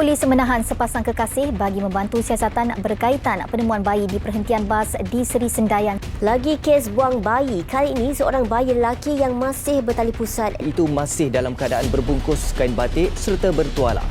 Polis menahan sepasang kekasih bagi membantu siasatan berkaitan penemuan bayi di perhentian bas di Seri Sendayan. Lagi kes buang bayi. Kali ini seorang bayi lelaki yang masih bertali pusat. Itu masih dalam keadaan berbungkus kain batik serta bertuala.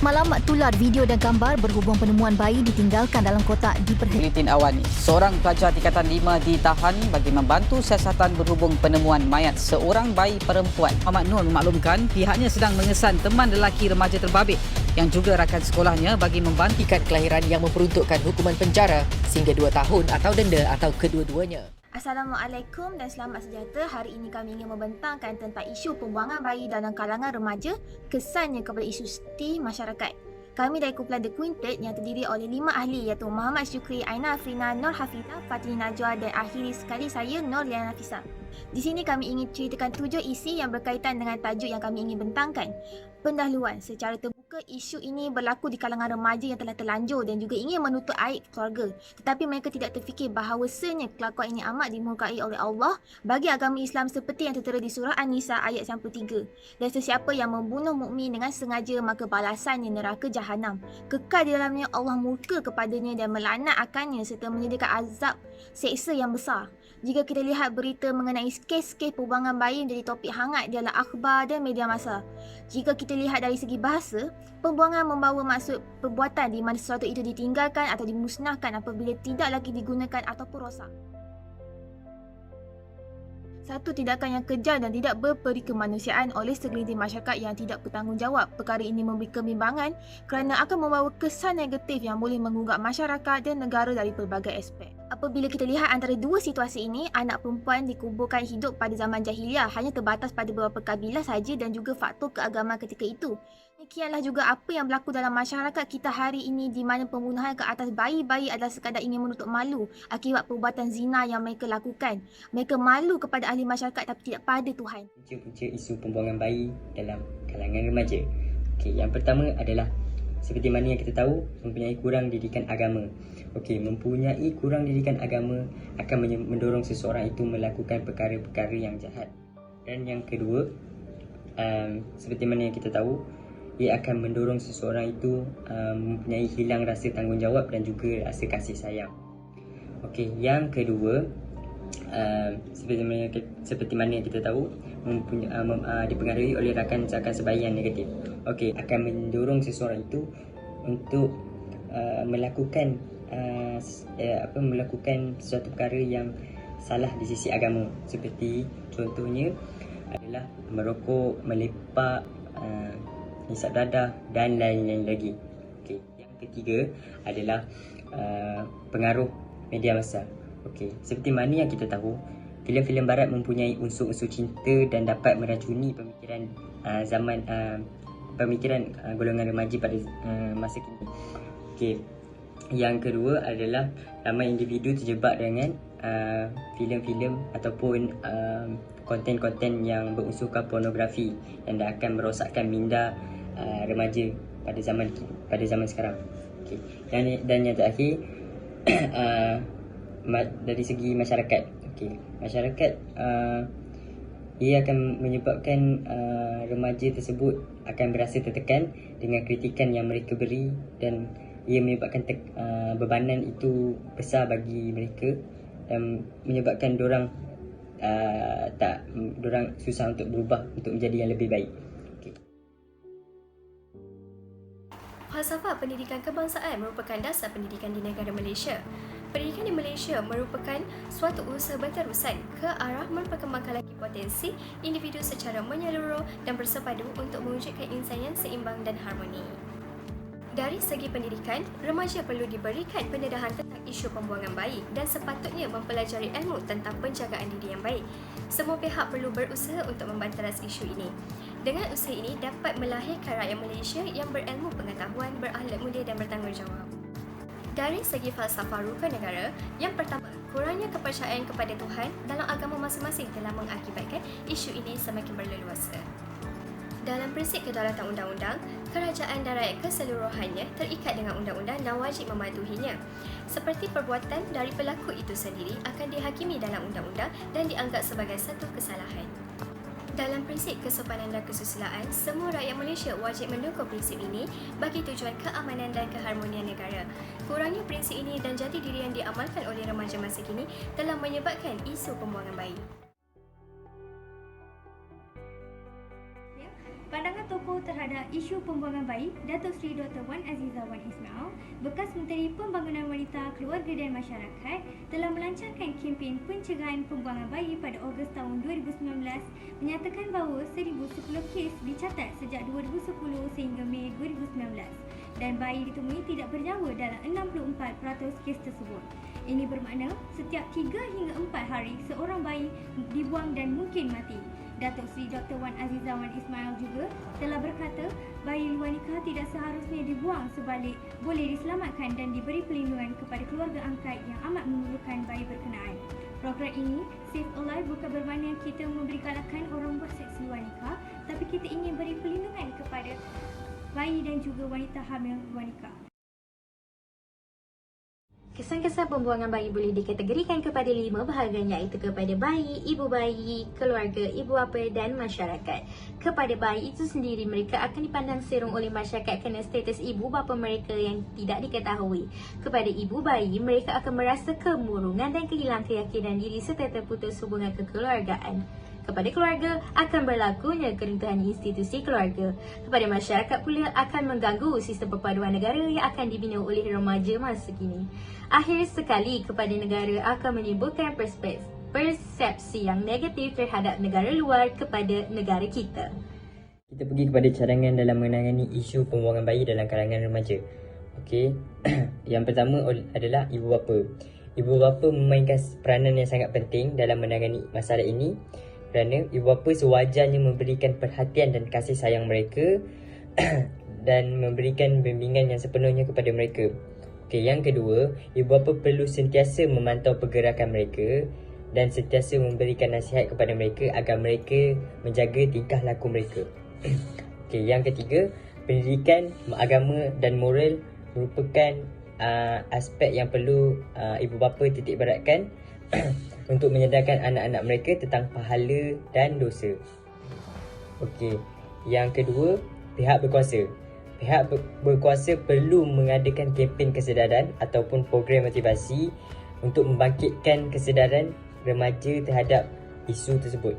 Malam tular video dan gambar berhubung penemuan bayi ditinggalkan dalam kotak di perhentian. Buletin awal ni, seorang pelajar tingkatan 5 ditahan bagi membantu siasatan berhubung penemuan mayat seorang bayi perempuan. Muhammad Nur memaklumkan pihaknya sedang mengesan teman lelaki remaja terbabit yang juga rakan sekolahnya bagi membantu kelahiran yang memperuntukkan hukuman penjara sehingga 2 tahun atau denda atau kedua-duanya. Assalamualaikum dan selamat sejahtera. Hari ini kami ingin membentangkan tentang isu pembuangan bayi dalam kalangan remaja, kesannya kepada isu seti masyarakat. Kami dari kumpulan The Quintet yang terdiri oleh 5 ahli iaitu Muhammad Syukri, Aina Afrina, Nur Hafizah, Fatini Najwa dan akhiri sekali saya, Nur Liana Nafisa. Di sini kami ingin ceritakan 7 isi yang berkaitan dengan tajuk yang kami ingin bentangkan. Pendahuluan, secara terbuka isu ini berlaku di kalangan remaja yang telah terlanjur dan juga ingin menutup aib keluarga. Tetapi mereka tidak terfikir bahawasanya kelakuan ini amat dimurkai oleh Allah bagi agama Islam seperti yang tertera di surah An-Nisa ayat 93. Dan sesiapa yang membunuh mukmin dengan sengaja maka balasannya neraka jahanam. Kekal di dalamnya Allah murka kepadanya dan melaknat akannya serta menyediakan azab seksa yang besar. Jika kita lihat berita mengenai kes-kes pembuangan bayi menjadi topik hangat di dalam akhbar dan media massa. Jika kita lihat dari segi bahasa, pembuangan membawa maksud perbuatan di mana sesuatu itu ditinggalkan atau dimusnahkan apabila tidak lagi digunakan ataupun rosak. Satu tindakan yang kejam dan tidak berperi kemanusiaan oleh segelintir masyarakat yang tidak bertanggungjawab. Perkara ini memberi kebimbangan kerana akan membawa kesan negatif yang boleh menggugah masyarakat dan negara dari pelbagai aspek. Apabila kita lihat antara dua situasi ini, anak perempuan dikuburkan hidup pada zaman jahiliah hanya terbatas pada beberapa kabilah sahaja dan juga faktor keagamaan ketika itu. Demikianlah juga apa yang berlaku dalam masyarakat kita hari ini di mana pembunuhan ke atas bayi-bayi adalah sekadar ingin menutup malu akibat perbuatan zina yang mereka lakukan. Mereka malu kepada ahli masyarakat tapi tidak pada Tuhan. Punca-punca isu pembuangan bayi dalam kalangan remaja. Okey, yang pertama adalah seperti mana yang kita tahu, mempunyai kurang didikan agama. Okey, mempunyai kurang didikan agama akan mendorong seseorang itu melakukan perkara-perkara yang jahat. Dan yang kedua, seperti mana yang kita tahu, ia akan mendorong seseorang itu mempunyai hilang rasa tanggungjawab dan juga rasa kasih sayang. Okey, yang kedua, seperti mana yang kita tahu, dipengaruhi oleh rakan sebaya yang negatif. Okey, akan mendorong seseorang itu untuk melakukan sesuatu perkara yang salah di sisi agama. Seperti contohnya adalah merokok, melepak, hisap dadah dan lain-lain lagi. Okey, yang ketiga adalah pengaruh media massa. Okey, seperti mana yang kita tahu, filem-filem barat mempunyai unsur-unsur cinta dan dapat meracuni pemikiran golongan remaja pada masa kini. Okey, yang kedua adalah ramai individu terjebak dengan filem-filem ataupun konten-konten yang berunsurkan pornografi dan akan merosakkan minda remaja pada zaman sekarang. Okey, dan yang terakhir dari segi masyarakat. Okey, masyarakat ia akan menyebabkan remaja tersebut akan berasa tertekan dengan kritikan yang mereka beri dan ia menyebabkan bebanan itu besar bagi mereka dan menyebabkan dorang susah untuk berubah untuk menjadi yang lebih baik. Okay. Falsafah pendidikan kebangsaan merupakan dasar pendidikan di negara Malaysia. Pendidikan di Malaysia merupakan suatu usaha berterusan ke arah memperkembangkan lagi potensi individu secara menyeluruh dan bersepadu untuk mewujudkan insan yang seimbang dan harmoni. Dari segi pendidikan, remaja perlu diberikan pendedahan tentang isu pembuangan bayi dan sepatutnya mempelajari ilmu tentang penjagaan diri yang baik. Semua pihak perlu berusaha untuk membanteras isu ini. Dengan usaha ini dapat melahirkan rakyat Malaysia yang berilmu pengetahuan, berakhlak mulia dan bertanggungjawab. Dari segi falsafah rukun negara, yang pertama, kurangnya kepercayaan kepada Tuhan dalam agama masing-masing telah mengakibatkan isu ini semakin berleluasa. Dalam prinsip kedaulatan undang-undang, kerajaan dan rakyat keseluruhannya terikat dengan undang-undang dan wajib mematuhinya. Seperti perbuatan dari pelaku itu sendiri akan dihakimi dalam undang-undang dan dianggap sebagai satu kesalahan. Dalam prinsip kesopanan dan kesusilaan, semua rakyat Malaysia wajib mendukung prinsip ini bagi tujuan keamanan dan keharmonian negara. Kurangnya prinsip ini dan jati diri yang diamalkan oleh remaja masa kini telah menyebabkan isu pembuangan bayi. Pandangan tokoh terhadap isu pembuangan bayi, Datuk Seri Dr. Wan Azizah Wan Ismail, bekas Menteri Pembangunan Wanita, Keluarga dan Masyarakat, telah melancarkan kempen pencegahan pembuangan bayi pada Ogos tahun 2019, menyatakan bahawa 1,010 kes dicatat sejak 2010 sehingga Mei 2019 dan bayi ditemui tidak bernyawa dalam 64% kes tersebut. Ini bermakna setiap 3 hingga 4 hari seorang bayi dibuang dan mungkin mati. Datuk Seri Dr. Wan Azizah Wan Ismail juga telah berkata bayi luar nikah tidak seharusnya dibuang, sebalik boleh diselamatkan dan diberi perlindungan kepada keluarga angkat yang amat memerlukan bayi berkenaan. Program ini, Save a Life, bukan bermakna kita memberi galakan orang buat seks luar nikah, tapi kita ingin beri perlindungan kepada bayi dan juga wanita hamil luar nikah. Kesan-kesan pembuangan bayi boleh dikategorikan kepada 5 bahagian, iaitu kepada bayi, ibu bayi, keluarga, ibu bapa dan masyarakat. Kepada bayi itu sendiri, mereka akan dipandang serong oleh masyarakat kerana status ibu bapa mereka yang tidak diketahui. Kepada ibu bayi, mereka akan merasa kemurungan dan kehilangan keyakinan diri serta terputus hubungan kekeluargaan. Kepada keluarga, akan berlakunya keruntuhan institusi keluarga. Kepada masyarakat pula, akan mengganggu sistem perpaduan negara yang akan dibina oleh remaja masa kini. Akhir sekali, kepada negara akan menimbulkan persepsi yang negatif terhadap negara luar kepada negara kita. Kita pergi kepada cadangan dalam menangani isu pembuangan bayi dalam kalangan remaja. Okey. Yang pertama adalah ibu bapa. Ibu bapa memainkan peranan yang sangat penting dalam menangani masalah ini, kerana ibu bapa sewajarnya memberikan perhatian dan kasih sayang mereka dan memberikan bimbingan yang sepenuhnya kepada mereka. Okey, yang kedua, ibu bapa perlu sentiasa memantau pergerakan mereka dan sentiasa memberikan nasihat kepada mereka agar mereka menjaga tingkah laku mereka. Okey, yang ketiga, pendidikan agama dan moral merupakan aspek yang perlu ibu bapa titik beratkan untuk menyadarkan anak-anak mereka tentang pahala dan dosa. Okey, yang kedua, pihak berkuasa. Pihak berkuasa perlu mengadakan kempen kesedaran ataupun program motivasi untuk membangkitkan kesedaran remaja terhadap isu tersebut.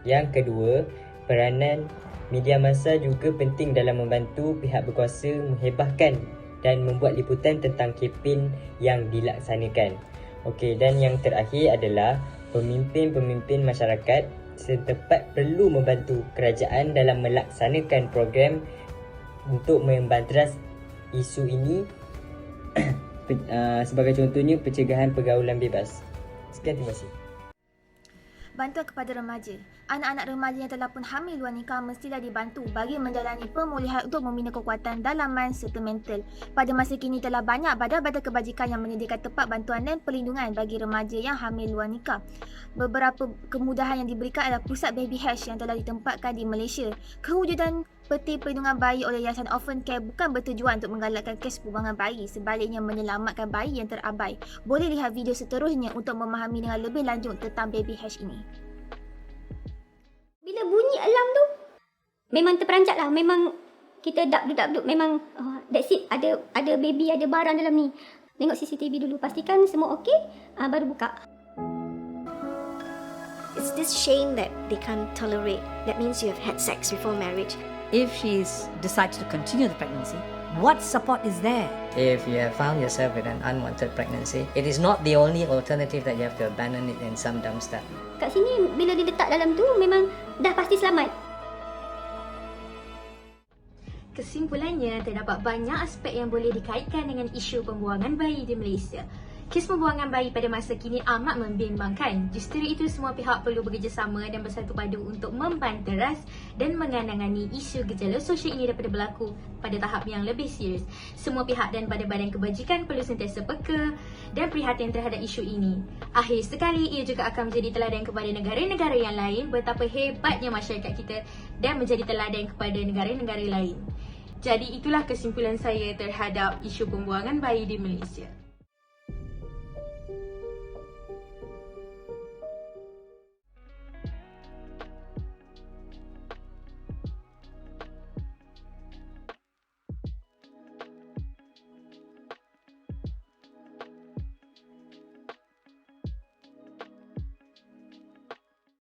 Yang kedua, peranan media massa juga penting dalam membantu pihak berkuasa menghebahkan dan membuat liputan tentang kempen yang dilaksanakan. Okey, dan yang terakhir adalah pemimpin-pemimpin masyarakat setempat perlu membantu kerajaan dalam melaksanakan program untuk membantras isu ini. Sebagai contohnya, pencegahan pergaulan bebas. Sekian, terima kasih. Bantuan kepada remaja. Anak-anak remaja yang telah pun hamil luar nikah mestilah dibantu bagi menjalani pemulihan untuk membina kekuatan dalaman serta mental. Pada masa kini telah banyak badan-badan kebajikan yang menyediakan tempat bantuan dan perlindungan bagi remaja yang hamil luar nikah. Beberapa kemudahan yang diberikan adalah pusat baby hash yang telah ditempatkan di Malaysia. Kewujudan peti perlindungan bayi oleh Yayasan Orphan Care bukan bertujuan untuk menggalakkan kes pembuangan bayi, sebaliknya menyelamatkan bayi yang terabai. Boleh lihat video seterusnya untuk memahami dengan lebih lanjut tentang baby hash ini. Bila bunyi alarm tu, memang terperanjat lah. Memang kita dap-dap, memang that's it. Ada baby, ada barang dalam ni. Tengok CCTV dulu, pastikan semua okey, baru buka. It's this shame that they can't tolerate. That means you have had sex before marriage. If she's decided to continue the pregnancy, what support is there? If you have found yourself with an unwanted pregnancy, it is not the only alternative that you have to abandon it in some dumpster. Kat sini, bila dia letak dalam tu, memang dah pasti selamat. Kesimpulannya, terdapat banyak aspek yang boleh dikaitkan dengan isu pembuangan bayi di Malaysia. Kes pembuangan bayi pada masa kini amat membimbangkan. Justru itu, semua pihak perlu bekerjasama dan bersatu padu untuk membanteras dan mengenangani isu gejala sosial ini daripada berlaku pada tahap yang lebih serius. Semua pihak dan badan-badan kebajikan perlu sentiasa peka dan prihatin terhadap isu ini. Akhir sekali, ia juga akan menjadi teladan kepada negara-negara yang lain betapa hebatnya masyarakat kita dan menjadi teladan kepada negara-negara lain. Jadi itulah kesimpulan saya terhadap isu pembuangan bayi di Malaysia.